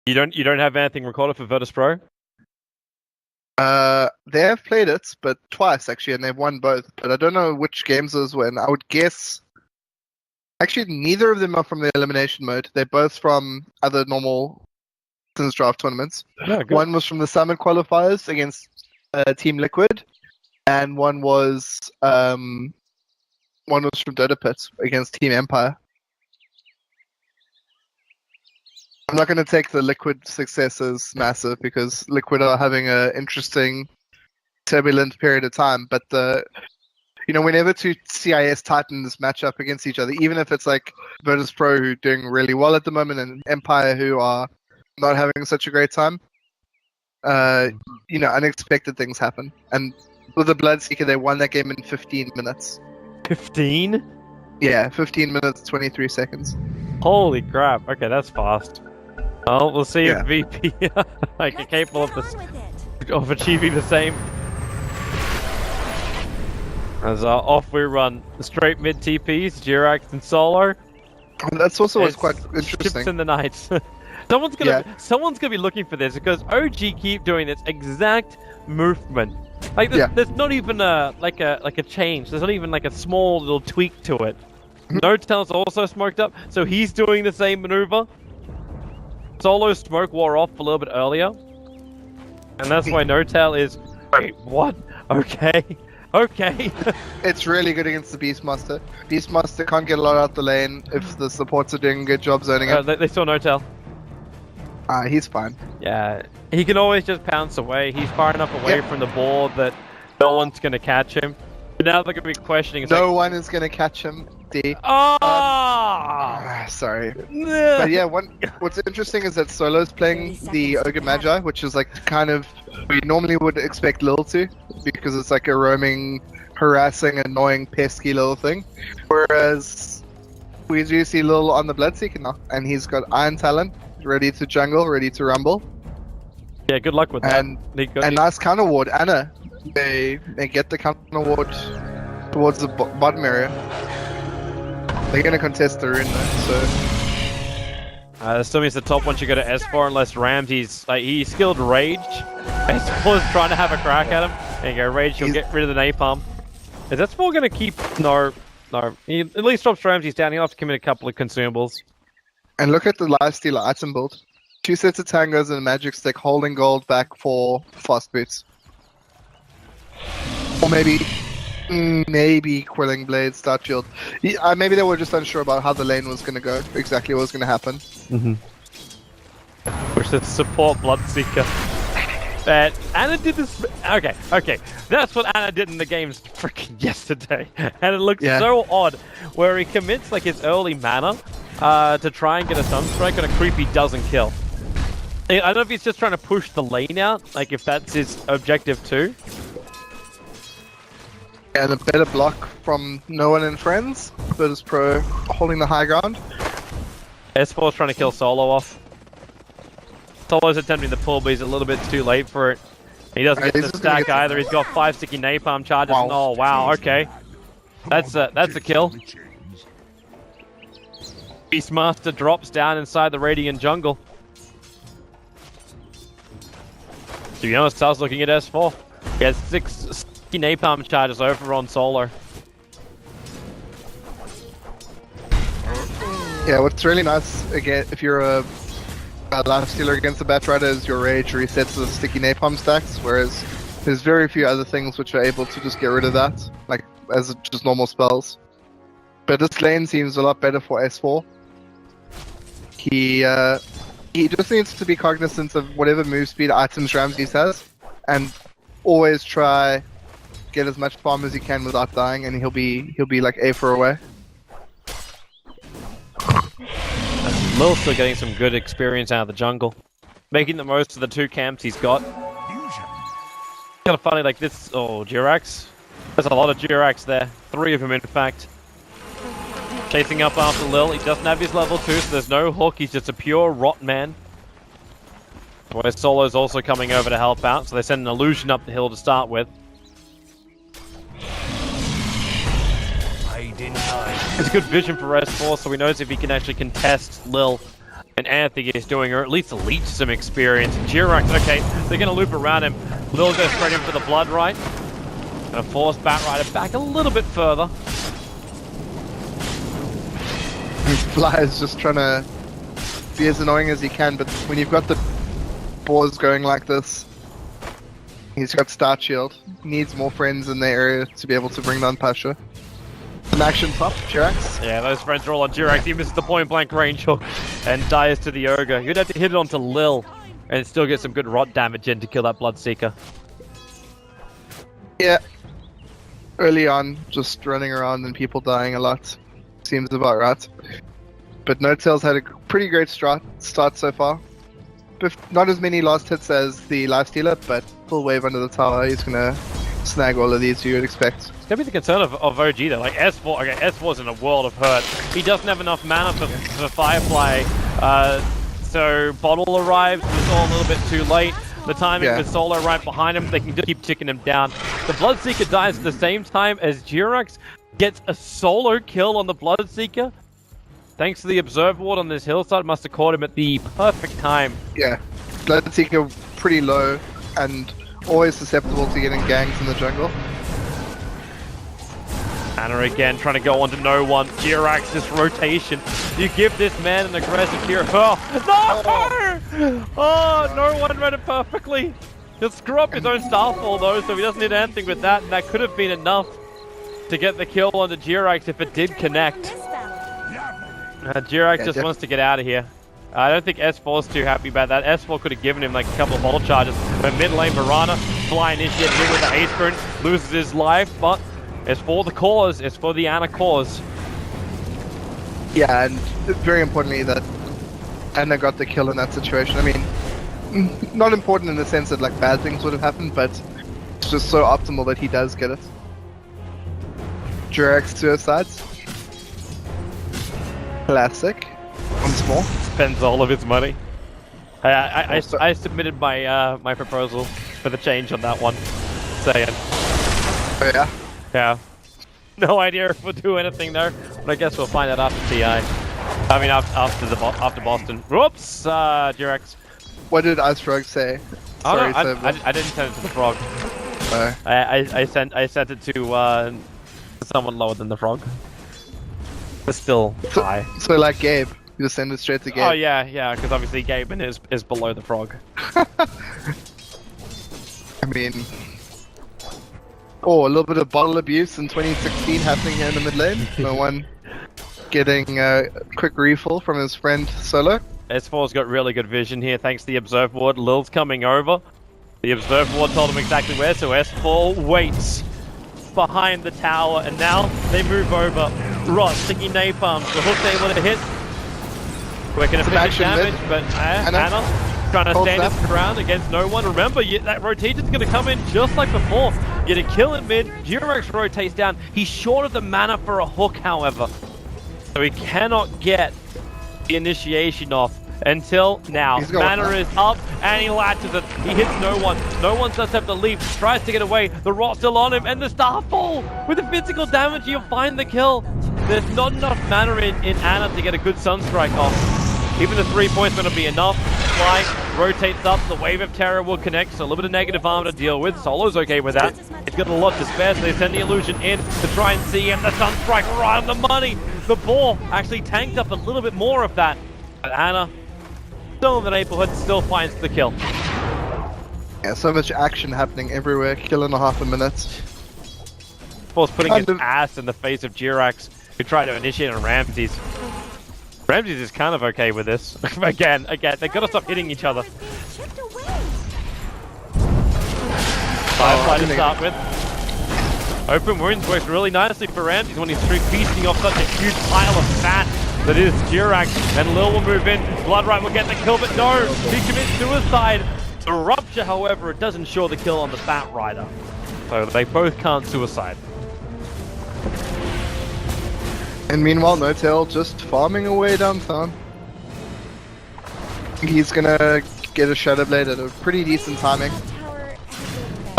You don't have anything recorded for Virtus.pro? They have played it, but twice actually, and they've won both. But I don't know which games those were in. I would guess. Actually, neither of them are from the elimination mode. They're both from other normal draft tournaments. Yeah, good. One was from the Summit qualifiers against Team Liquid, and one was from Dota Pit against Team Empire. I'm not going to take the Liquid success as massive because Liquid are having an interesting, turbulent period of time. But whenever two CIS Titans match up against each other, even if it's like Virtus.pro who are doing really well at the moment and Empire who are not having such a great time, unexpected things happen. And with the Bloodseeker, they won that game in 15 minutes. 15? Yeah, 15 minutes, 23 seconds. Holy crap. Okay, that's fast. Well, we'll see if VP are capable of achieving the same. As off we run. Straight mid TPs, Jirax and Solo. That's also what's quite interesting. Ships in the night. Someone's gonna be looking for this because OG keep doing this exact movement. Like there's not even a change. There's not even like a small little tweak to it. Notel's also smoked up, so he's doing the same maneuver. Solo's smoke wore off a little bit earlier, and that's why Notel is. Wait, what? Okay. It's really good against the Beastmaster. Beastmaster can't get a lot out the lane if the supports are doing a good job zoning it. They saw Notel. He's fine. Yeah, he can always just pounce away. He's far enough away from the board that no one's going to catch him. But now they're going to be questioning. No one is going to catch him, D. Sorry. But yeah, what's interesting is that Solo's playing the Ogre Magi, which is like kind of we normally would expect Lil to, because it's like a roaming, harassing, annoying, pesky little thing. Whereas we do see Lil on the Bloodseeker now, and he's got Iron Talon, ready to jungle, ready to rumble. Yeah, good luck with that. And nice counter ward. Anna, they get the counter ward towards the bottom area. They're going to contest the rune though, so... still means the top once you go to S4 unless Ramsey's... he skilled Rage. S4 is trying to have a crack at him. There you go, Rage, he'll get rid of the napalm. Is S4 going to keep... No. He at least drops Ramsey's down. He'll have to commit a couple of consumables. And look at the Lifestealer item build. 2 sets of tangos and a magic stick holding gold back for fast boots. Or maybe Quelling Blade, Start Shield. Maybe they were just unsure about how the lane was going to go, exactly what was going to happen. Which is support Bloodseeker. Anna did this... Okay. That's what Anna did in the games freaking yesterday. And it looks so odd, where he commits like his early mana to try and get a Sunstrike on a creep he doesn't kill. I don't know if he's just trying to push the lane out, like if that's his objective too. And a better block from No One and Friends. Virtus.pro holding the high ground. S4's trying to kill Solo off. Solo's attempting the pull, but he's a little bit too late for it. He doesn't get the stack either. He's got 5 sticky napalm charges. Wow. Oh wow, okay. That's a kill. Beastmaster drops down inside the Radiant jungle. To be honest, I was looking at S4. He has 6 sticky napalm charges over on Solo. Yeah, what's really nice, again, if you're a Lifestealer against the Batrider, is your Rage resets the sticky napalm stacks, whereas there's very few other things which are able to just get rid of that, like as just normal spells. But this lane seems a lot better for S4. He just needs to be cognizant of whatever move speed items Ramses has, and always try get as much farm as he can without dying, and he'll be like A4 away. Lil's still getting some good experience out of the jungle, making the most of the 2 camps he's got. Kind of funny, like this. Oh, Jirax. There's a lot of Jirax there. 3 of them, in fact. Chasing up after Lil. He doesn't have his level 2, so there's no hook. He's just a pure rot man. Where Solo's also coming over to help out, so they send an illusion up the hill to start with. It's good vision for S4, so he knows if he can actually contest Lil and Anthony is doing, or at least leech some experience. Jirax, okay, they're going to loop around him. Lil goes straight in for the blood right. Gonna force Batrider back a little bit further. Fly is just trying to be as annoying as he can, but when you've got the boars going like this, he's got Star Shield. He needs more friends in the area to be able to bring down Pasha. An action pop, Jirax. Yeah, those friends are all on Jirax. He misses the point blank range hook and dies to the Ogre. You'd have to hit it onto Lil and still get some good rot damage in to kill that Bloodseeker. Yeah. Early on, just running around and people dying a lot. Seems about right. But No-Tail's had a pretty great start so far. Not as many last hits as the Lifestealer, but full wave under the tower. He's gonna snag all of these you would expect. It's gonna be the concern of OG though. Like S4, okay, S4's in a world of hurt. He doesn't have enough mana for Firefly. So Bottle arrives, it's all a little bit too late. The timing with Solo right behind him, they can just keep ticking him down. The Bloodseeker dies at the same time as Jirax gets a solo kill on the Bloodseeker. Thanks to the Observer Ward on this hillside, must have caught him at the perfect time. Yeah, Bloodseeker pretty low and always susceptible to getting gangs in the jungle. Anna again trying to go on to no one. Jirax, this rotation. You give this man an aggressive hero. Oh, no! Oh, no one read it perfectly. He'll screw up his own Starfall though, so he doesn't need anything with that, and that could have been enough to get the kill on the Jirax if it did connect. Jirax just wants to get out of here. I don't think S4's too happy about that. S4 could have given him like a couple of bottle charges. But mid lane, Varana, fly initiate here with the ace burn, loses his life, but it's for the cause, it's for the Anna cause. Yeah, and very importantly that Anna got the kill in that situation. I mean, not important in the sense that like bad things would have happened, but it's just so optimal that he does get it. Jirax suicides. Classic. Once more. Spends all of his money. I submitted my my proposal for the change on that one. Saying. Oh yeah? Yeah. No idea if we'll do anything there, but I guess we'll find out after TI. I mean after Boston. Whoops! Jirax. What did Ice Frog say? Oh, Sorry, no, I didn't send it to the frog. I sent it to someone lower than the frog. But still high. So like Gabe, you just send it straight to Gabe. Oh yeah, because obviously Gabe is below the frog. I mean, a little bit of bottle abuse in 2016 happening here in the mid lane. No one getting a quick refill from his friend Solo. S4's got really good vision here thanks to the Observer Ward. Lil's coming over. The Observer Ward told him exactly where, so S4 waits behind the tower, and now they move over. Rod, sticky napalm, the hook's able to hit. Quick and efficient damage, but Anna trying to stand his ground against no one. Remember, that rotation's going to come in just like before. Get a kill in mid, Jirax rotates down. He's short of the mana for a hook, however. So he cannot get the initiation off until now. Mana is up, and he latches it. He hits no one. No one does have to leap. Tries to get away. The rot's still on him, and the Starfall! With the physical damage, you'll find the kill. There's not enough mana in Anna to get a good Sunstrike off. Even the 3 points going to be enough. Fly rotates up. The Wave of Terror will connect, so a little bit of negative armor to deal with. Solo's okay with that. He's got a lot to spare, so they send the illusion in to try and see him. The Sunstrike right on the money. The ball actually tanked up a little bit more of that. But Anna, still in the neighborhood, still finds the kill. Yeah, so much action happening everywhere. Kill in a half a minute. Force putting his ass in the face of Jirax, who tried to initiate on Ramses. Ramses is kind of okay with this. again, they gotta stop hitting each other. Firefly to start with. Open wounds works really nicely for Ramses when he's feasting off such a huge pile of fat that is Jirax, and Lil will move in. Bloodright will get the kill, but no, he commits suicide. The Rupture, however, it does ensure the kill on the Bat Rider. So they both can't suicide. And meanwhile, No-Tail just farming away downtown. He's gonna get a Shadow Blade at a pretty decent timing.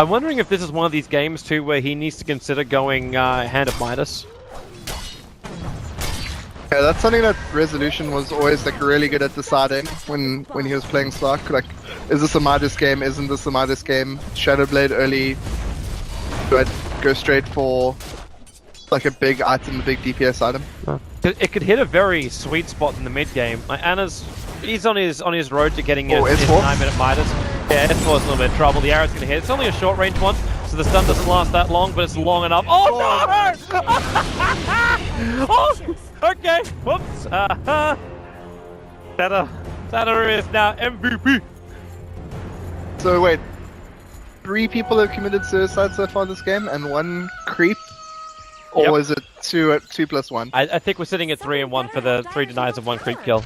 I'm wondering if this is one of these games too where he needs to consider going Hand of Midas. Yeah, that's something that Resolution was always like really good at deciding when he was playing Slark. Like, is this a Midas game? Isn't this a Midas game? Shadowblade early. Do I go straight for like a big item, a big DPS item? It could hit a very sweet spot in the mid game. Like he's on his road to getting his S4? 9-minute Midas. Yeah, S4's a little bit of trouble. The arrow's gonna hit. It's only a short range one, so the stun doesn't last that long, but it's long enough. Oh no! Oh, okay. Whoops. Tata is now MVP. So wait, 3 people have committed suicide so far this game, and 1 creep, or is it 2 plus 1? I think we're sitting at 3 and 1 for the 3 denies and 1 creep kill.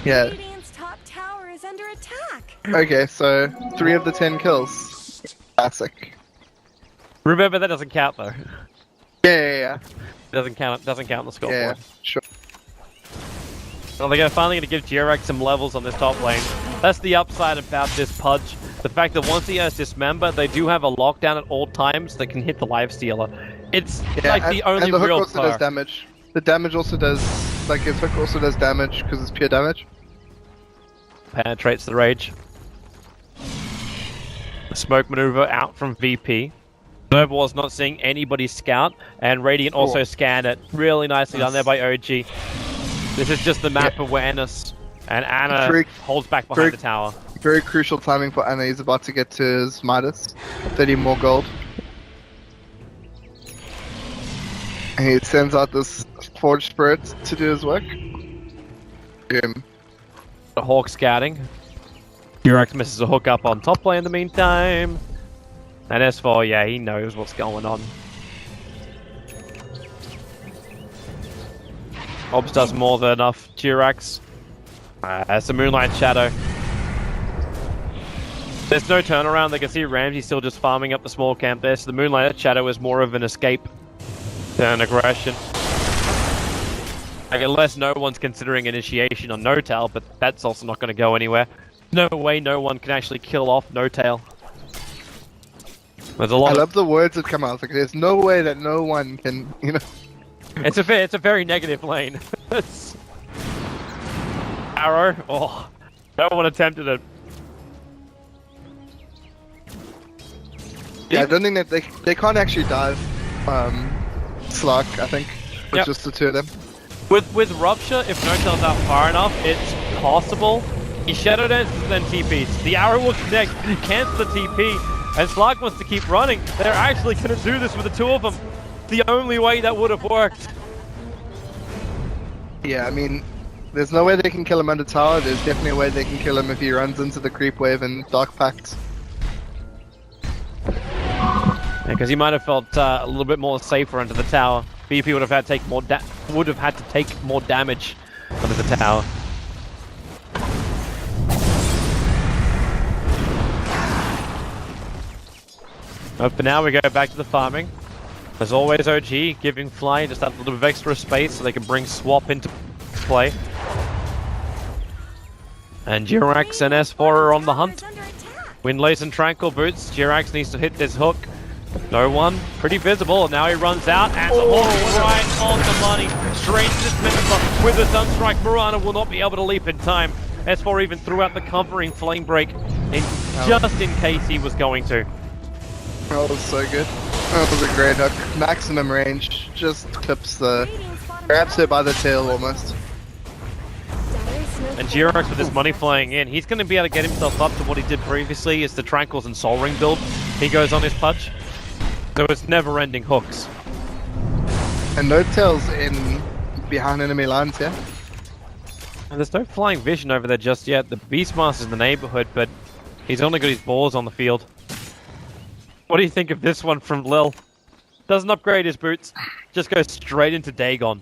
Yeah. Radiant's top tower is under attack. Okay, so 3 of the 10 kills. Classic. Remember that doesn't count though. Yeah. Doesn't count on the scoreboard. Yeah, sure. Well, they're finally going to give Jirax some levels on this top lane. That's the upside about this Pudge. The fact that once he has Dismember, they do have a lockdown at all times that can hit the Lifestealer. It's like the only and the hook real also does damage. The damage also does, like his hook also does damage because it's pure damage. Penetrates the rage. The smoke maneuver out from VP. Snowball's not seeing anybody scout, and Radiant also scanned it. Really nicely done there by OG. This is just the map awareness, and Ana holds back behind the tower. Very crucial timing for Ana. He's about to get to his Midas. 30 more gold. And he sends out this Forged Spirit to do his work. The Hawk scouting. Jirax misses a hook up on top lane in the meantime. And S4, yeah, he knows what's going on. Obs does more than enough. Jirax. It's a Moonlight Shadow. There's no turnaround. They can see Ramsey still just farming up the small camp there, so the Moonlight Shadow is more of an escape than aggression. Like, unless no one's considering initiation on No-Tail, but that's also not going to go anywhere. No way no one can actually kill off No-Tail. There's a lot. I love the words that come out. Like, there's no way that no one can, you know. It's a very negative lane. Arrow. Oh, no one attempted it. Yeah, I don't think that they can't actually dive Slark, I think, with just the 2 of them. With Rupture, if No-Tail's out far enough, it's possible. He Shadow Dances and then TPs. The arrow will connect, cancel the TP, and Slark wants to keep running. They're actually going to do this with the 2 of them. The only way that would have worked. Yeah, I mean, there's no way they can kill him under tower. There's definitely a way they can kill him if he runs into the creep wave and Dark Pact. Because he might have felt a little bit more safer under the tower. BP would have had to take more damage under the tower. But for now, we go back to the farming. As always, OG giving Fly just that little bit of extra space so they can bring Swap into play. And Jirax and S4 are on the hunt. Windlace and Tranquil Boots. Jirax needs to hit this hook. No one. Pretty visible. And now he runs out. And the hook right on the money. Strange dismember with a Sunstrike. Mirana will not be able to leap in time. S4 even threw out the covering Flame Break just in case he was going to. That was so good. That was a great hook. Maximum range. Just clips the... grabs her by the tail almost. And Jirax with his money flying in, he's going to be able to get himself up to what he did previously is the Tranquils and Soul Ring build. He goes on his Pudge. So it's never-ending hooks. And No-Tail's in behind enemy lines, yeah? And there's no flying vision over there just yet. The Beastmaster's in the neighborhood, but he's only got his balls on the field. What do you think of this one from Lil? Doesn't upgrade his boots, just goes straight into Dagon.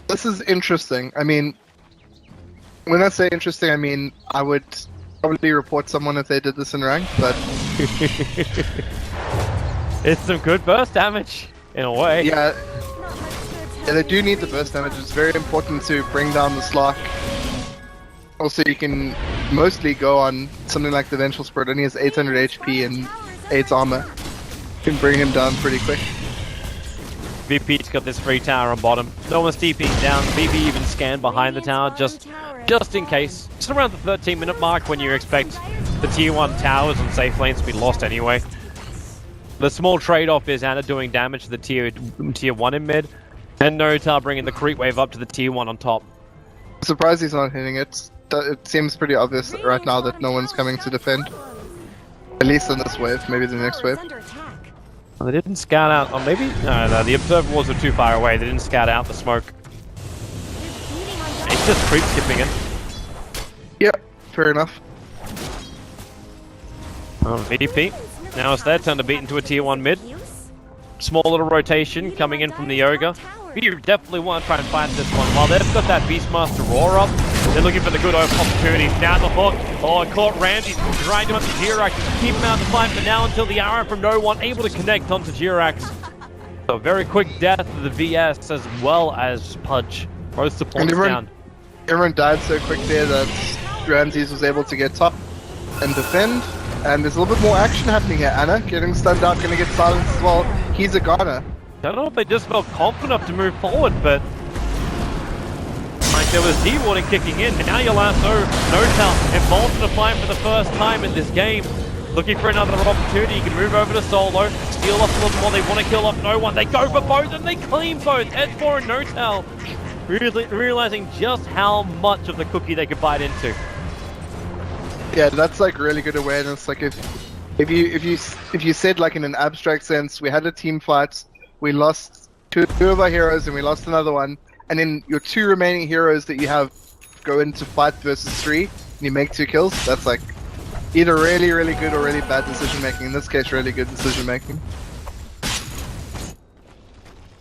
This is interesting. I mean, when I say interesting, I mean I would probably report someone if they did this in rank, but... It's some good burst damage, in a way. Yeah, they do need the burst damage. It's very important to bring down the Slark. Also, you can mostly go on something like the Vengeful Spirit. Only has 800 HP and 8 armor. You can bring him down pretty quick. VP's got this free tower on bottom. No one's TPing down. VP even scanned behind the tower just in case. It's around the 13-minute mark when you expect the tier 1 towers and safe lanes to be lost anyway. The small trade-off is Ana doing damage to the tier 1 in mid, and Notal bringing the creep wave up to the tier 1 on top. I'm surprised he's not hitting it. It seems pretty obvious right now that no one's coming to defend. At least in this wave, maybe the next wave. Well, they didn't scout out, or maybe... No, the observer walls were too far away. They didn't scout out the smoke. It's just creep skipping it. Yeah, fair enough. VP. Now it's their turn to beat into a tier 1 mid. Small little rotation coming in from the Ogre. You definitely want to try and fight this one. While they've got that Beastmaster Roar up, they're looking for the good opportunities. Down the hook. Oh, and caught Ramsey. Grind him up to Jirax. Keep him out of the fight for now until the arrow from no one able to connect onto Jirax. So very quick death of the VS as well as Pudge. Both supports down. Everyone died so quick there that Ramses was able to get top and defend. And there's a little bit more action happening here. Ana getting stunned out, going to get silenced as well. He's a goner. I don't know if they just felt confident enough to move forward, but like there was D-Warding kicking in. Now you'll have Notal involved in the fight for the first time in this game. Looking for another opportunity. You can move over to solo, steal off a little more. They want to kill off no one. They go for both and they clean both. S4 and Notal realizing just how much of the cookie they could bite into. Yeah, that's like really good awareness. Like if you said like in an abstract sense, we had a team fight. We lost two of our heroes and we lost another one. And then your 2 remaining heroes that you have go into fight versus 3 and you make 2 kills. That's like either really, really good or really bad decision making. In this case, really good decision making.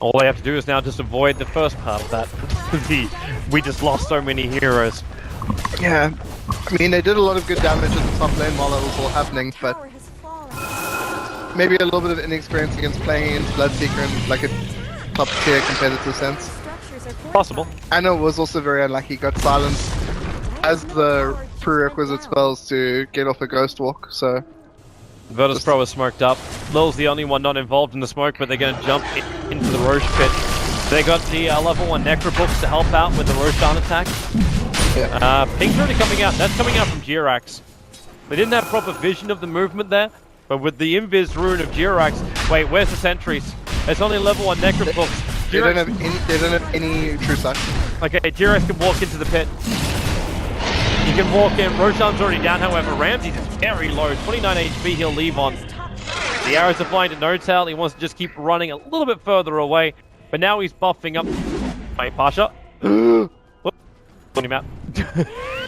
All they have to do is now just avoid the first part of that. We just lost so many heroes. Yeah, I mean they did a lot of good damage in the top lane while that was all happening, but maybe a little bit of inexperience against playing against Bloodseeker in like a top tier competitive sense. Possible. Ana was also very unlucky, got silenced as the prerequisite spells to get off a Ghost Walk, so... Virtus.pro is smoked up. Lil's the only one not involved in the smoke, but they're going to jump into the Roche pit. They got the level 1 Necrobooks to help out with the Roshan attack. Yeah. Ping's already coming out. That's coming out from Jirax. They didn't have proper vision of the movement there, but with the Invis rune of Jirax... Wait, where's the sentries? It's only level 1 Necrobooks. They don't have any true sight. Okay, Jirax can walk into the pit. He can walk in. Roshan's already down, however. Ramsey's is very low. 29 HP he'll leave on. The arrows are flying to Notal. He wants to just keep running a little bit further away. But now he's buffing up. Wait, Pasha. Put him out.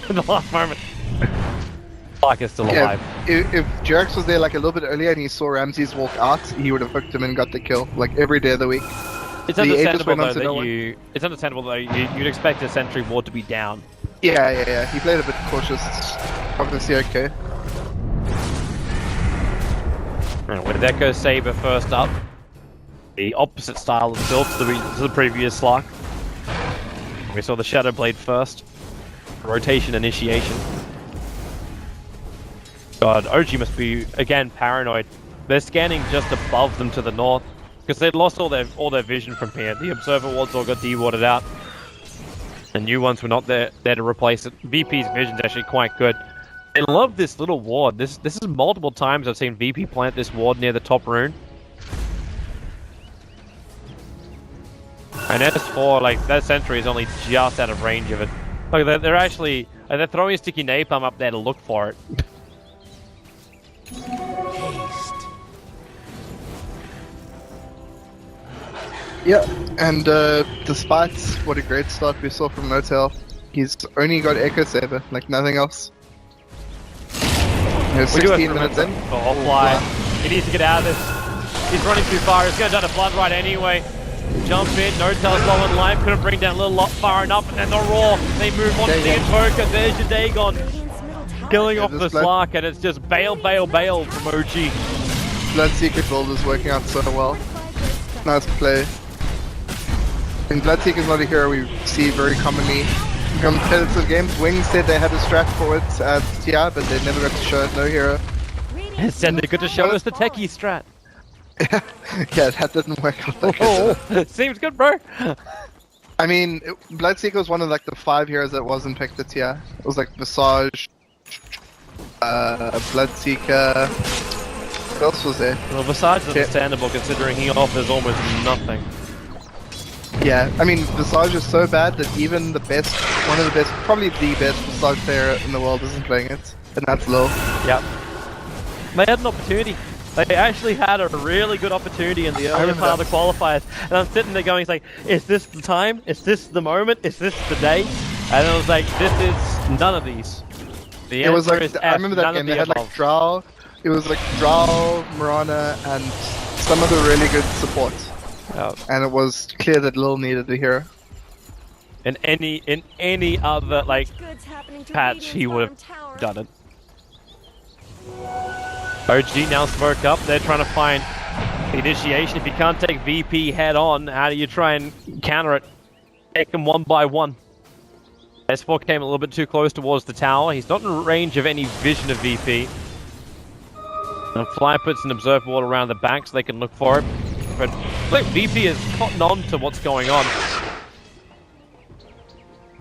In the last moment. Like is still alive. If Jirax was there like a little bit earlier and he saw Ramses walk out, he would have hooked him and got the kill. Like every day of the week. It's understandable though that it's understandable though you'd expect a sentry ward to be down. Yeah. He played a bit cautious. Obviously okay. And with Echo Saber first up, the opposite style of build to the previous slot. We saw the Shadow Blade first. Rotation initiation. God, OG must be again paranoid. They're scanning just above them to the north. Because they'd lost all their vision from here. The observer wards all got de-warded out. The new ones were not there to replace it. VP's vision's actually quite good. I love this little ward. This is multiple times I've seen VP plant this ward near the top rune. And S4, like, that sentry is only just out of range of it. Like, they're actually... they're throwing a sticky napalm up there to look for it. Yeah, and despite what a great start we saw from Notal, he's only got Echo Saber, like nothing else. 16 minutes in. Oh, fly. He needs to get out of this. He's running too far. He's going down to Blood right anyway. Jump in. Notal's low in life. Couldn't bring down a little lot far enough. And then the Roar. They move on to the Invoker. There's your Dagon. Killing off the Slark. And it's just bail from OG. Bloodseeker build is working out so well. Nice play. And Bloodseeker is not a hero we see very commonly in competitive games. Wings said they had a strat for it at TR, but they never got to show it. No hero. Said they got to show us the techie strat. Yeah, that didn't work out like Oh, seems good, bro. I mean, Bloodseeker was one of like the 5 heroes that wasn't picked this year. It was like Visage, Bloodseeker. What else was there? Well, besides understandable, considering he offers almost nothing. Yeah, I mean, Visage is so bad that even the best, one of the best, probably the best Visage player in the world isn't playing it, and that's low. Yep. They had an opportunity. They actually had a really good opportunity in the early part of the qualifiers, and I'm sitting there going, like, is this the time? Is this the moment? Is this the day? And I was like, this is none of these. The It was answer like, is I remember that none game, of they the had like above. Drow, it was like Drow, Mirana, and some of the really good support. And it was clear that Lil needed a hero. In any other like Good's happening to patch, Radiant's he would have bottom tower. done it. OG now smoke up. They're trying to find the initiation. If you can't take VP head on, how do you try and counter it? Take them one by one. S4 came a little bit too close towards the tower. He's not in range of any vision of VP. And Fly puts an observer wall around the back so they can look for it. But look, VP has cottoned on to what's going on.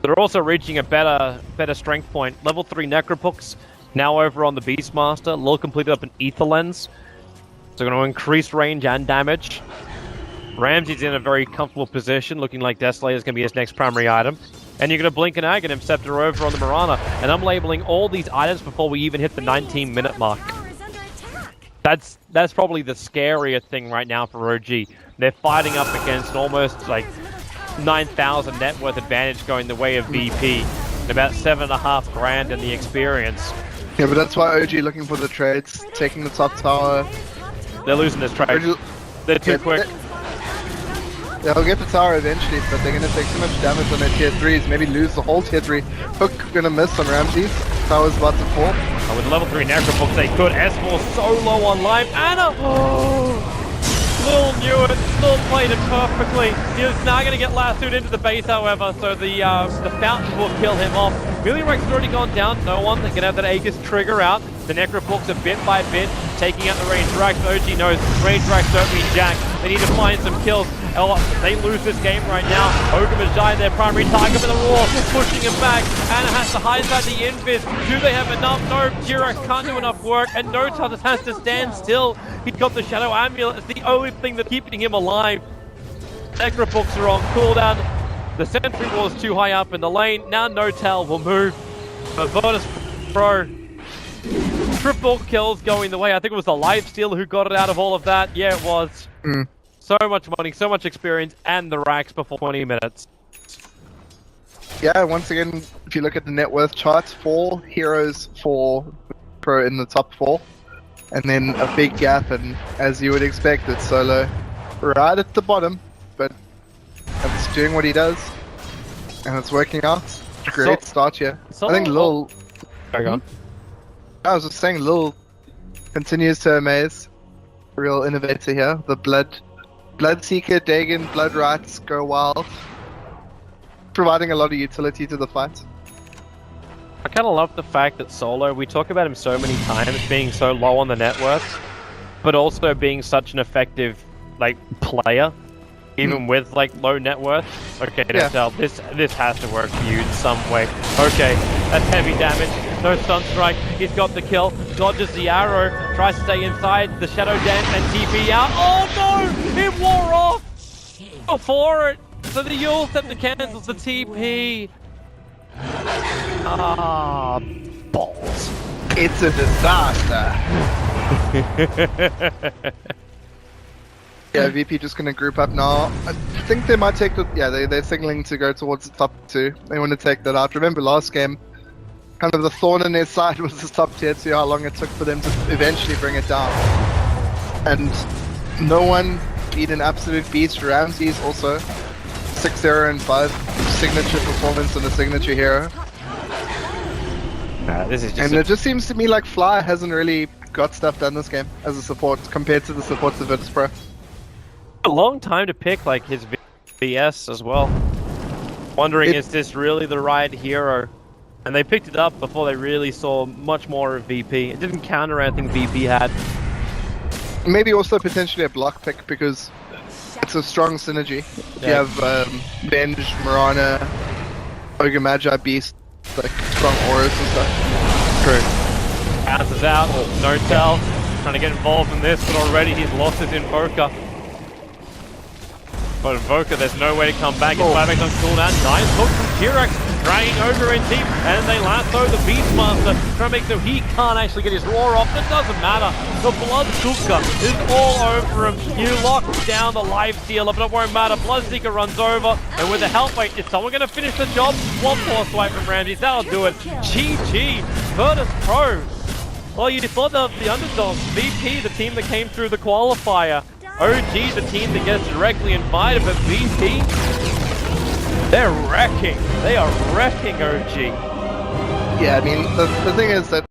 They're also reaching a better strength point. Level 3 Necropooks now over on the Beastmaster. Lil completed up an Ether Lens. So going to increase range and damage. Ramsey's in a very comfortable position, looking like Desolator is going to be his next primary item. And you're going to blink an Aghanim Scepter over on the Mirana. And I'm labeling all these items before we even hit the 19-minute mark. Tower is under attack. That's probably the scarier thing right now for OG. They're fighting up against almost like 9,000 net worth advantage going the way of VP. And about 7.5 grand in the experience. Yeah, but that's why OG looking for the trades, taking the top tower. They're losing this trade. They're too quick. They'll get the tower eventually, but they're gonna take too much damage on their tier 3s, maybe lose the whole tier 3. Hook gonna miss on Ramses. Tower's about to fall. Oh, with level 3 Necropooks they could. S4 so low on life. Anna! Lil knew it. Lil played it perfectly. He was now going to get lassoed into the base, however, so the fountain will kill him off. Millionrex has already gone down. No one that can have that Aegis trigger out. The Necropooks are bit by bit taking out the Range Racks. OG knows Range Racks don't mean jack. They need to find some kills. They lose this game right now. Ogre Magi, their primary target for the Raw, pushing him back. Anna has to hide inside the invis. Do they have enough? No, T-Rex can't do enough work, and Nota just has to stand still. He's got the Shadow Amulet. It's the only thing that's keeping him alive. Necropooks are on cooldown. The Sentry Wall's too high up in the lane. Now Notel will move. But Virtus.pro, triple kills going the way. I think it was the Lifesteal who got it out of all of that. Yeah, it was. So much money, so much experience, and the racks before 20 minutes. Yeah, once again, if you look at the net worth charts, 4 heroes for Pro in the top 4. And then a big gap, and as you would expect, it's Solo right at the bottom. But it's doing what he does, and it's working out. Great start here. I think Lil... Carry on. I was just saying, Lil continues to amaze. Real innovator here. The Bloodseeker, Dagon, Blood Rights go wild. Providing a lot of utility to the fight. I kind of love the fact that Solo, we talk about him so many times being so low on the net worth, but also being such an effective, like, player, even with, like, low net worth. Okay, Notel, this has to work for you in some way. Okay, that's heavy damage. No stun strike. He's got the kill. Dodges the arrow. Tries to stay inside. The Shadow Dance and TP out. Oh no! It wore off! Before it! So the Yule Scepter cancels the TP. Ah, balls. It's a disaster. Yeah, VP just gonna group up now. I think they might take the... Yeah, they're signaling to go towards the top 2. They want to take that out. Remember last game, kind of the thorn in their side was the top tier 2, how long it took for them to eventually bring it down. And no one beat an absolute beast. Ramses also 6-0 and 5 signature performance on the signature hero. This is just and it just seems to me like Fly hasn't really got stuff done this game as a support compared to the supports of Virtus.pro. a long time to pick like his VS as well. Wondering, is this really the right hero? And they picked it up before they really saw much more of VP. It didn't counter anything VP had. maybe also potentially a block pick because it's a strong synergy. You have Venge, Mirana, Ogre Magi, Beast, like strong auras and stuff. True. Bounces out, no tell. Trying to get involved in this, but already he's lost his Invoker. But Invoker, there's no way to come back. It's Flyback on cooldown. Nice hook from Jirax, dragging over in deep, and they lasso the Beastmaster, trying to make so he can't actually get his roar off. It doesn't matter. The Bloodseeker is all over him. You lock down the life stealer, but it won't matter. Bloodseeker runs over, and with the help, wait, is someone going to finish the job? One more swipe from Ramses, that'll do it. GG, Virtus.pro. Well, you thought of the underdogs. VP, the team that came through the qualifier. OG, the team that gets directly invited, but VP, they're wrecking. They are wrecking OG. Yeah, I mean, the thing is that